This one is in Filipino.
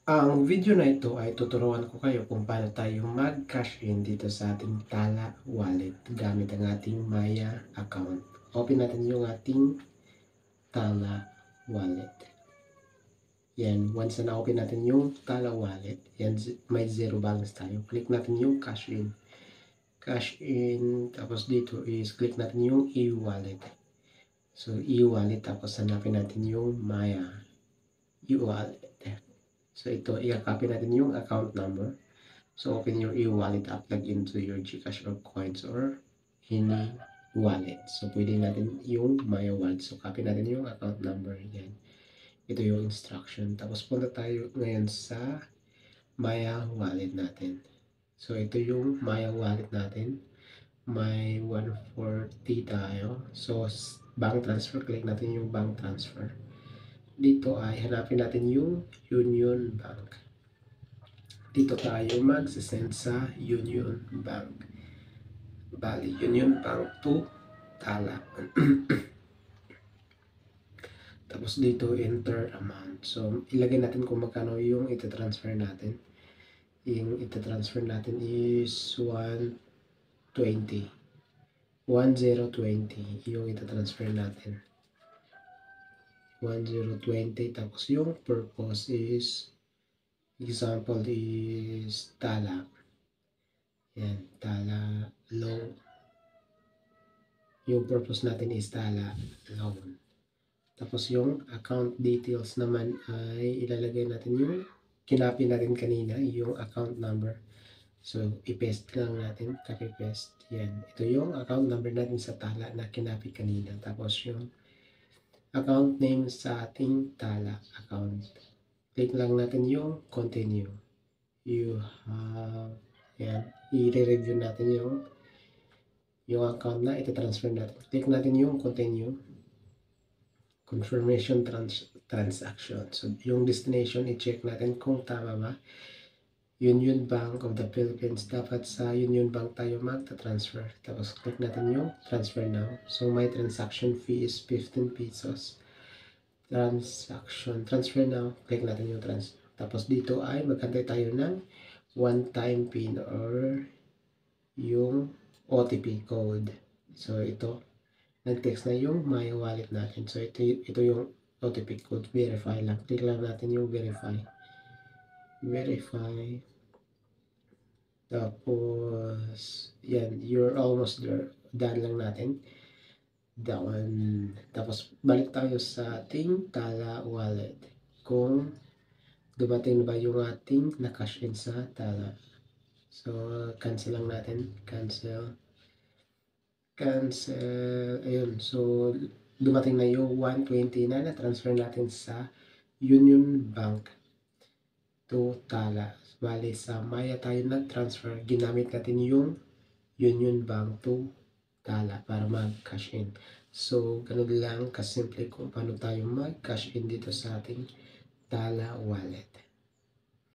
Ang video na ito ay tuturuan ko kayo kung paano tayo mag-cash in dito sa ating Tala wallet gamit ang ating Maya account. Open natin yung ating Tala wallet. Yan, once na na-open natin yung Tala wallet, yan, may zero balance tayo. Click natin yung cash in. Cash in, tapos dito is click natin yung e-wallet. So, e-wallet, tapos hanapin natin yung Maya e-wallet. So ito, i-copy natin yung account number. So open your e-wallet app, log into your GCash or Coins or any wallet. So pwede natin yung Maya wallet. So copy natin yung account number. Yan. Ito yung instruction. Tapos punta tayo ngayon sa Maya wallet natin. So ito yung Maya wallet natin. May 140 tayo. So bank transfer, click natin yung bank transfer. Dito ay hanapin natin yung Union Bank. Dito tayo mag-send sa Union Bank. Bali, Union Bank to Tala. Tapos dito, enter amount. So, ilagay natin kung magkano yung ita-transfer natin. Yung ita-transfer natin is 120. 1020 yung ita-transfer natin. 1020. Tapos yung purpose is, example is Tala. Yan, Tala loan. Yung purpose natin is Tala loan. Tapos yung account details naman ay ilalagay natin yung kinapi natin kanina, yung account number. So, i-paste lang natin, copy-paste. Yan. Ito yung account number natin sa Tala na kinapi kanina. Tapos yung account name sa ating Tala account. Click lang natin yung continue. You have, yan, i-review natin yung account na ito-transfer natin. Click natin yung continue. Confirmation transaction. So, yung destination, i-check natin kung tama ba. Union Bank of the Philippines. Dapat sa Union Bank tayo magta-transfer. Tapos, click natin yung transfer now. So, my transaction fee is 15 pesos. Transfer now. Click natin yung transfer. Tapos, dito ay magkantay tayo ng one-time PIN or yung OTP code. So, ito, nag-text na yung Maya wallet natin. So, ito yung OTP code. Verify lang. Click lang natin yung verify. Verify. Tapos, yan. You're almost there. Done lang natin. Down. Tapos, balik tayo sa ating Tala wallet. Kung dumating na ba yung ating na-cash in sa Tala. So, cancel lang natin. Cancel. Ayun. So, dumating na yung 120 na na-transfer natin sa Union Bank to Tala. Bali, sa Maya tayo nag-transfer. Ginamit natin yung Union Bank to Tala para mag-cash in. So, ganun lang kasimple kung paano tayo mag-cash in dito sa ating Tala wallet.